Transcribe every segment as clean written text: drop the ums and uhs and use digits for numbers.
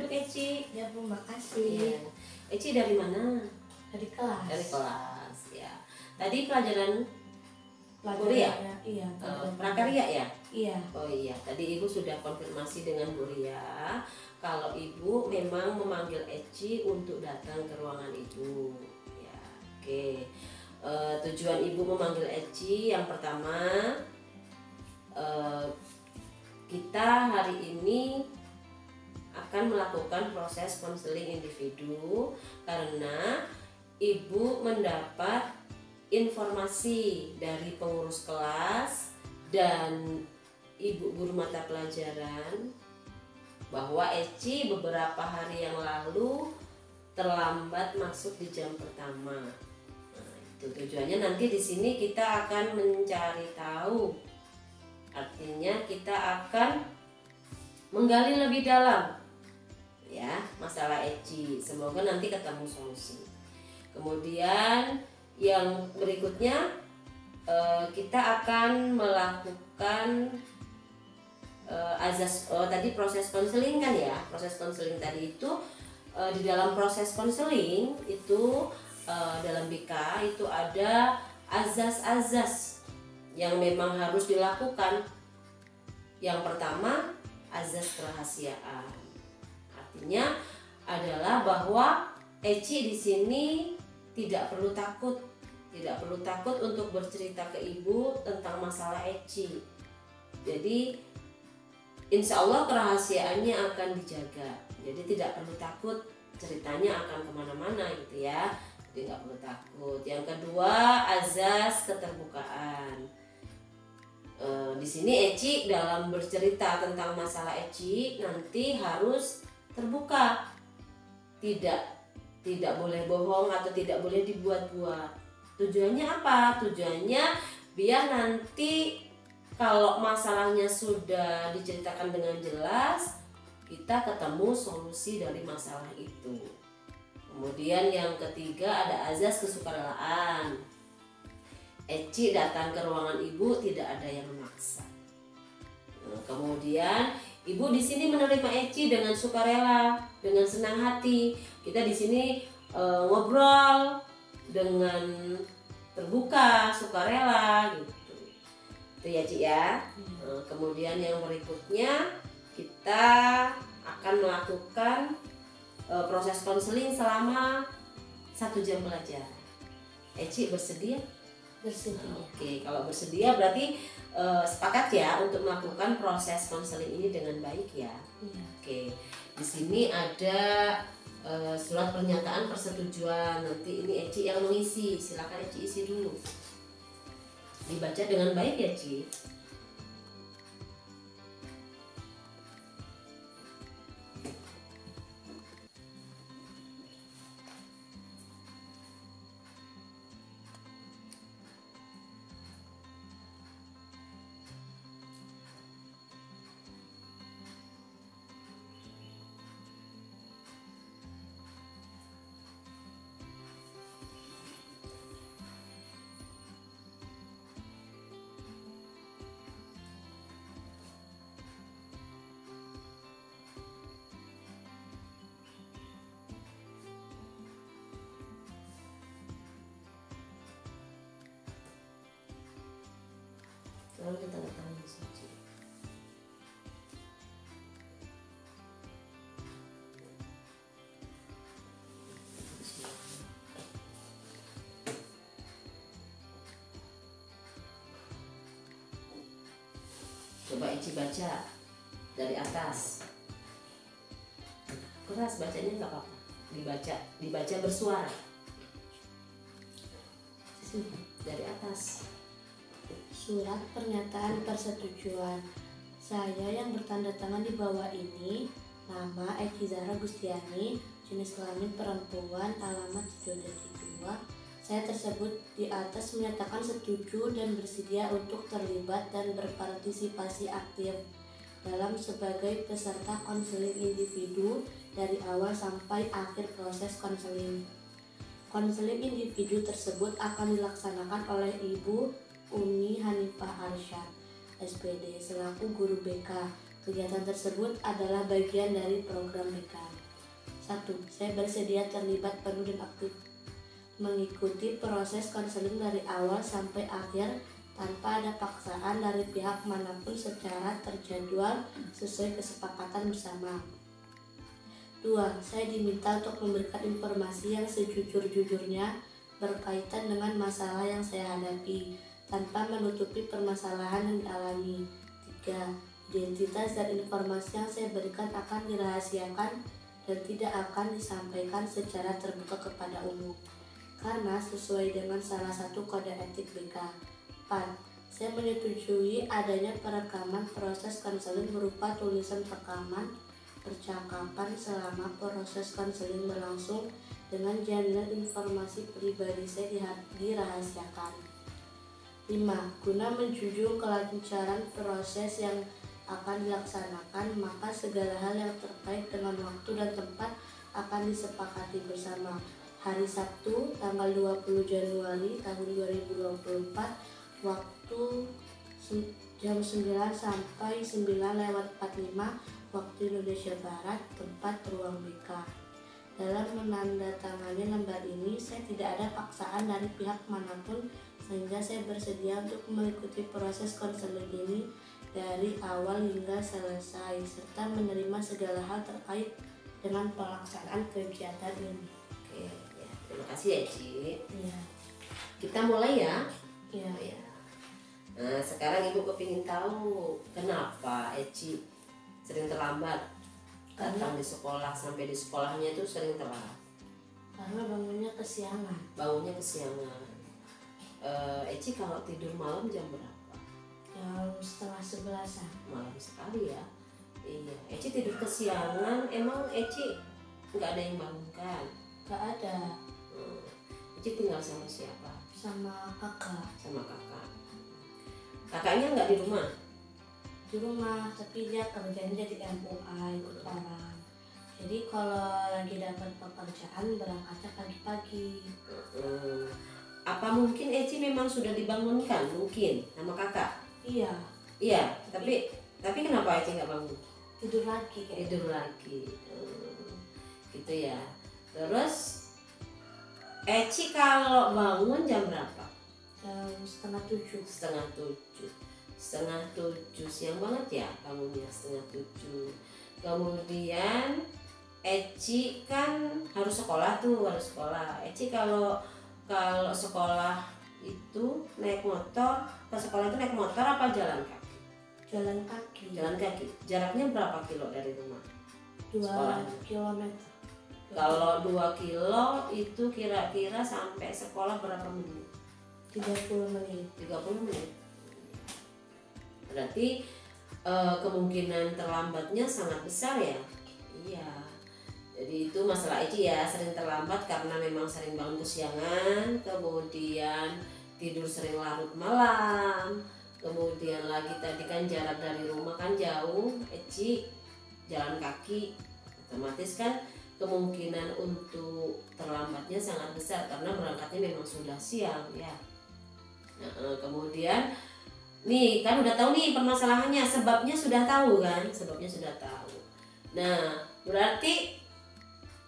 untuk Eci. Ya Bu, makasih. Ya. Eci dari mana? Dari kelas. Dari kelas ya. Tadi pelajaran kuliah? Iya. Prakarya ya? Iya. Oh iya, tadi Ibu sudah konfirmasi dengan Bu Ria kalau Ibu memang memanggil Eci untuk datang ke ruangan Ibu. Ya, oke. Tujuan Ibu memanggil Eci yang pertama, kita hari ini akan melakukan proses konseling individu karena Ibu mendapat informasi dari pengurus kelas dan ibu guru mata pelajaran bahwa Eci beberapa hari yang lalu terlambat masuk di jam pertama. Nah, itu tujuannya nanti di sini kita akan mencari tahu. Artinya kita akan menggali lebih dalam ya masalah Eci. Semoga nanti ketemu solusi. Kemudian yang berikutnya kita akan melakukan azas tadi proses konseling kan ya. Proses konseling tadi itu di dalam proses konseling itu dalam BK itu ada azas-azas yang memang harus dilakukan. Yang pertama, azas kerahasiaan. Artinya adalah bahwa Eci di sini tidak perlu takut untuk bercerita ke ibu tentang masalah Eci. Jadi insya Allah kerahasiaannya akan dijaga. Jadi tidak perlu takut ceritanya akan kemana-mana gitu ya. Jadi nggak perlu takut. Yang kedua, azas keterbukaan. Di sini Eci dalam bercerita tentang masalah Eci nanti harus terbuka. Tidak boleh bohong atau tidak boleh dibuat-buat. Tujuannya apa? Tujuannya biar nanti kalau masalahnya sudah diceritakan dengan jelas, kita ketemu solusi dari masalah itu. Kemudian yang ketiga ada azas kesukarelaan. Eci datang ke ruangan ibu tidak ada yang memaksa. Kemudian ibu di sini menerima Eci dengan sukarela, dengan senang hati. Kita di sini ngobrol dengan terbuka, sukarela gitu. Itu ya Ci ya. Kemudian yang berikutnya kita akan melakukan proses konseling selama 1 jam pelajaran. Eci bersedia? Bersedia. Oke, kalau bersedia berarti sepakat ya untuk melakukan proses konseling ini dengan baik ya. Iya. Oke, di sini ada surat pernyataan persetujuan. Nanti ini Eci yang mengisi. Silakan Eci isi dulu. Dibaca dengan baik ya Ci. Lalu kita tangan saja. Coba Eci baca dari atas. Keras bacanya nggak apa-apa. Dibaca bersuara. Dari atas. Surat pernyataan persetujuan. Saya yang bertanda tangan di bawah ini, nama Eci Zahra Gustiani, jenis kelamin perempuan, alamat Jodadi 2. Saya tersebut di atas menyatakan setuju dan bersedia untuk terlibat dan berpartisipasi aktif dalam sebagai peserta konseling individu dari awal sampai akhir proses konseling. Konseling individu tersebut akan dilaksanakan oleh Ibu Uni Hanifah Arsyad, SPD, selaku guru BK. Kegiatan tersebut adalah bagian dari program BK. 1. Saya bersedia terlibat penuh dan aktif mengikuti proses konseling dari awal sampai akhir tanpa ada paksaan dari pihak manapun secara terjadwal sesuai kesepakatan bersama. 2. Saya diminta untuk memberikan informasi yang sejujur-jujurnya berkaitan dengan masalah yang saya hadapi tanpa menutupi permasalahan yang dialami. 3. Identitas dan informasi yang saya berikan akan dirahasiakan dan tidak akan disampaikan secara terbuka kepada umum karena sesuai dengan salah satu kode etik BK. 4. Saya menyetujui adanya perekaman proses konseling berupa tulisan rekaman percakapan selama proses konseling berlangsung dengan jaminan informasi pribadi saya dirahasiakan. 5. Guna menjunjung kelancaran proses yang akan dilaksanakan, maka segala hal yang terkait dengan waktu dan tempat akan disepakati bersama. Hari Sabtu, tanggal 20 Januari tahun 2024, waktu jam 9 sampai 9:45 waktu Indonesia Barat, tempat ruang BK. Dalam menandatangani lembar ini, saya tidak ada paksaan dari pihak manapun sehingga saya bersedia untuk mengikuti proses konseling ini dari awal hingga selesai serta menerima segala hal terkait dengan pelaksanaan kegiatan ini. Oke, ya. Terima kasih ya, Ci. Iya. Kita mulai ya. Iya. Ya. Nah, sekarang Ibu kepingin tahu kenapa Eci sering terlambat datang di sekolah, sampai di sekolahnya itu sering telat. Karena bangunnya kesiangan. Bangunnya kesiangan. Eci kalau tidur malam jam berapa? Jam 10:30-an. Malam sekali ya. Iya. Eci tidur kesiangan. Emang Eci nggak ada yang bangunkan? Gak ada. Eci tinggal sama siapa? Sama kakak. Sama kakak. Kakaknya nggak di rumah? Di rumah, tapi dia kerjanya jadi MUA, ikut orang. Jadi kalau lagi dapat pekerjaan berangkatnya pagi-pagi. Apa mungkin Eci memang sudah dibangunkan mungkin sama kakak? Iya. Iya, tapi kenapa Eci nggak bangun? Tidur lagi kayak. Tidur lagi. Gitu ya. Terus Eci kalau bangun jam berapa? Jam 6:30. 6:30. 6:30 siang banget ya bangunnya 6:30. Kemudian Eci kan harus sekolah tuh, harus sekolah. Eci kalau sekolah itu naik motor, ke sekolah itu naik motor apa jalan kaki? Jalan kaki. Jalan kaki. Jaraknya berapa kilo dari rumah? 2 Sekolahnya. kilometer. Kalau 2 kilo itu kira-kira sampai sekolah berapa menit? 30 menit. 30 menit. Berarti kemungkinan terlambatnya sangat besar ya. Iya. Jadi itu masalah Eci ya, sering terlambat karena memang sering bangun kesiangan, kemudian tidur sering larut malam, kemudian lagi tadi kan jarak dari rumah kan jauh, Eci jalan kaki, otomatis kan kemungkinan untuk terlambatnya sangat besar karena berangkatnya memang sudah siang ya. Nah, kemudian nih kan udah tahu nih permasalahannya, sebabnya sudah tahu kan, sebabnya sudah tahu. Nah berarti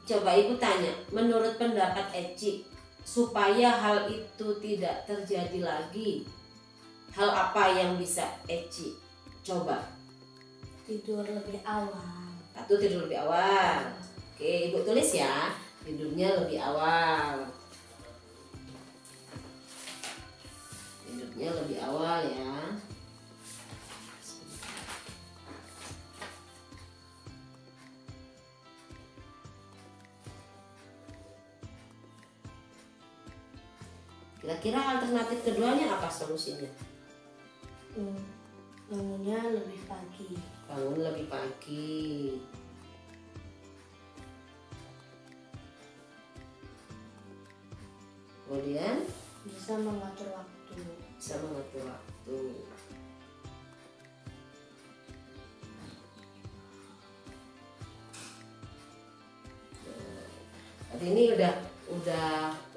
coba Ibu tanya, menurut pendapat Eci supaya hal itu tidak terjadi lagi, hal apa yang bisa Eci coba? Tidur lebih awal. Satu, tidur lebih awal. Oke, Ibu tulis ya, tidurnya lebih awal. Tidurnya lebih awal ya. Kira-kira alternatif keduanya apa solusinya? Bangunnya lebih pagi. Bangun lebih pagi. Kemudian Bisa mengatur waktu. bisa mengatur waktu. Tadi ini udah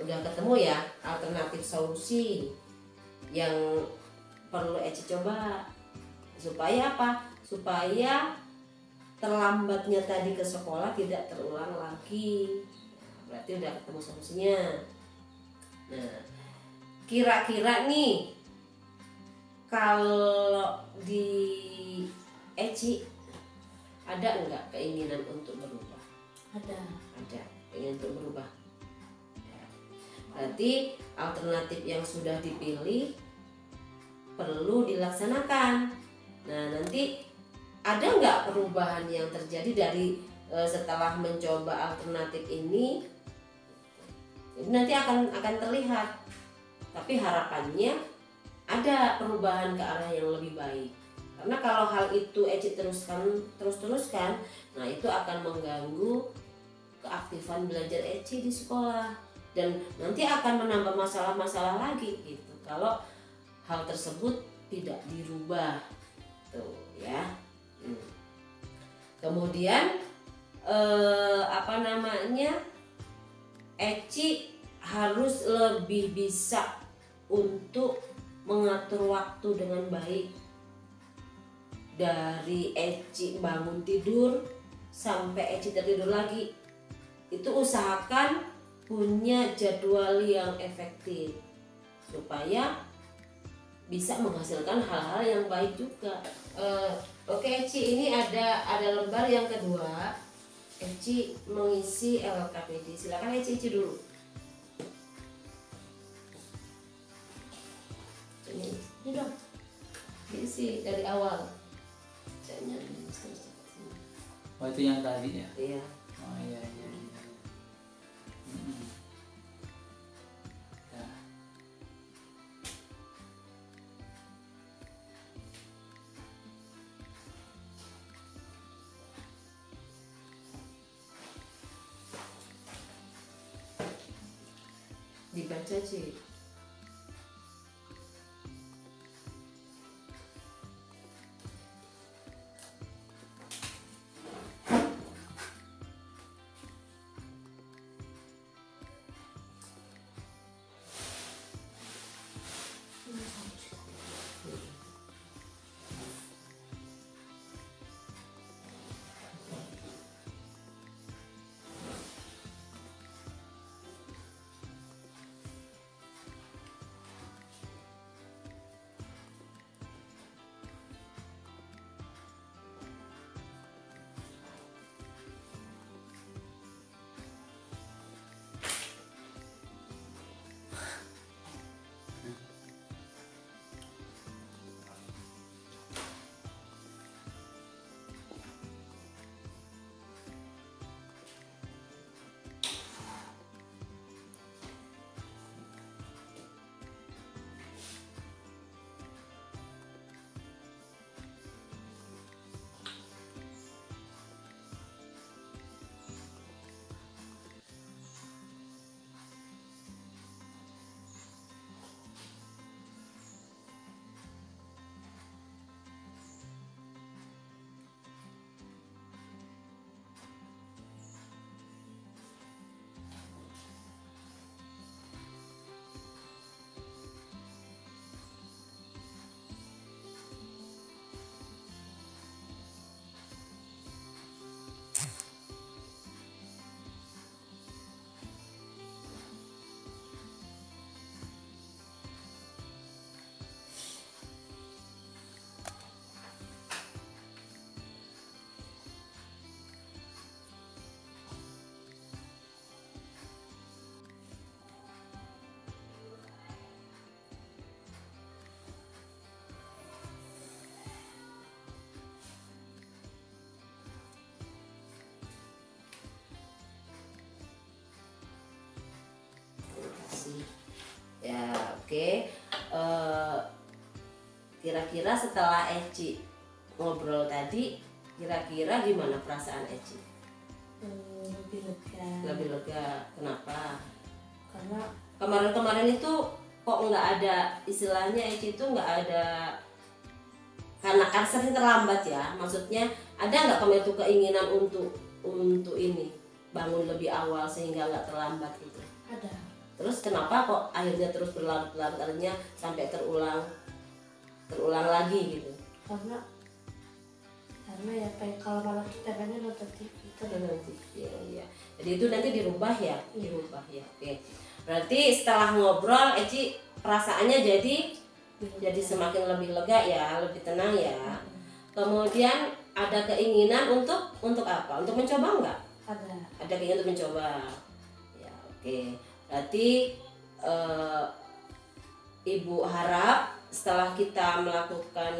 ketemu ya alternatif solusi yang perlu Eci coba supaya apa? Supaya terlambatnya tadi ke sekolah tidak terulang lagi. Berarti udah ketemu solusinya. Nah, kira-kira nih kalau di Eci ada enggak keinginan untuk berubah? Ada. Ada keinginan untuk berubah. Ya. Berarti alternatif yang sudah dipilih perlu dilaksanakan. Nah, nanti ada nggak perubahan yang terjadi dari setelah mencoba alternatif ini? Jadi nanti akan terlihat. Tapi harapannya ada perubahan ke arah yang lebih baik. Karena kalau hal itu Eci terus-teruskan, nah itu akan mengganggu keaktifan belajar Eci di sekolah dan nanti akan menambah masalah-masalah lagi gitu. Kalau hal tersebut tidak dirubah, tuh ya. Kemudian Eci harus lebih bisa untuk mengatur waktu dengan baik. Dari Eci bangun tidur sampai Eci tertidur lagi, itu usahakan punya jadwal yang efektif supaya bisa menghasilkan hal-hal yang baik juga. Oke Eci, ini ada lembar yang kedua. Eci mengisi LKPD. Silakan Eci dulu. Ini dong, diisi dari awal. Oh itu yang tadi ya? Iya. Oh iya. Ya. Dibaca sih. Ya oke. Kira-kira setelah Eci ngobrol tadi, kira-kira gimana perasaan Eci? Lebih lega. Lebih lega. Kenapa? Karena Kemarin-kemarin itu kok nggak ada, istilahnya Eci itu nggak ada, karena kan sering terlambat ya. Maksudnya ada nggak kamu itu keinginan untuk ini bangun lebih awal sehingga nggak terlambat gitu? ada. Terus kenapa kok akhirnya terus berlarut-larut, akhirnya sampai terulang lagi gitu? Karena Karena ya kalau malam kita pengen nonton TV nanti ya. Jadi itu nanti dirubah ya, Oke. Berarti setelah ngobrol Eci perasaannya jadi semakin lebih lega ya, lebih tenang ya. Kemudian ada keinginan untuk apa? Untuk mencoba enggak? Ada keinginan untuk mencoba. Ya, oke. Berarti Ibu harap setelah kita melakukan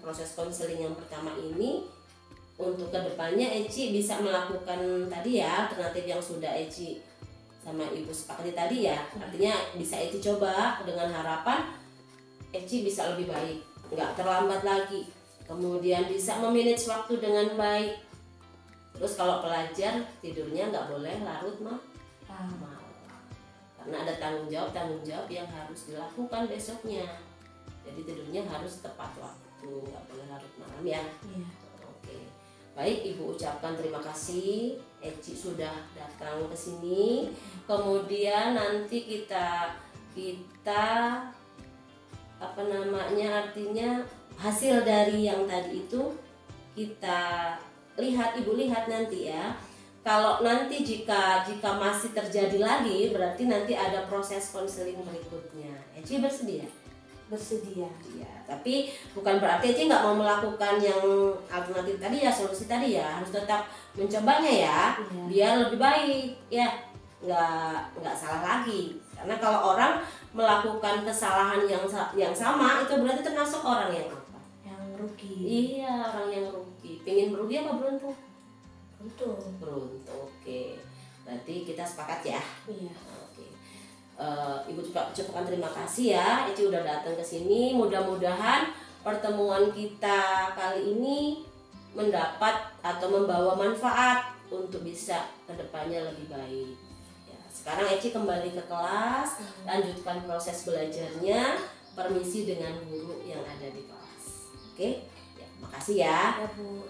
proses konseling yang pertama ini, untuk kedepannya Eci bisa melakukan tadi ya alternatif yang sudah Eci sama Ibu sepakati tadi ya. Artinya bisa Eci coba dengan harapan Eci bisa lebih baik, nggak terlambat lagi. Kemudian bisa memanage waktu dengan baik. Terus kalau pelajar tidurnya nggak boleh larut malam. Karena ada tanggung jawab yang harus dilakukan besoknya. Jadi tidurnya harus tepat waktu, nggak boleh larut malam ya. Oke. Baik, Ibu ucapkan terima kasih Eci sudah datang ke sini. Kemudian nanti kita artinya hasil dari yang tadi itu kita Ibu lihat nanti ya. Kalau nanti jika masih terjadi lagi, berarti nanti ada proses konseling berikutnya. Eci bersedia? Bersedia. Ya, tapi bukan berarti Eci nggak mau melakukan yang alternatif tadi ya, solusi tadi ya, harus tetap mencobanya ya, biar lebih baik ya, nggak salah lagi. Karena kalau orang melakukan kesalahan yang sama itu berarti termasuk orang yang apa? Yang rugi. Iya, orang yang rugi. Pengen berugi apa beruntung? Beruntung. Oke. Berarti kita sepakat ya. Iya. Oke. Ibu juga ucapkan terima kasih ya, Eci udah datang ke sini. Mudah-mudahan pertemuan kita kali ini mendapat atau membawa manfaat untuk bisa kedepannya lebih baik. Ya, sekarang Eci kembali ke kelas, lanjutkan proses belajarnya. Permisi dengan guru yang ada di kelas. Oke, ya, makasih ya. Ya, Bu.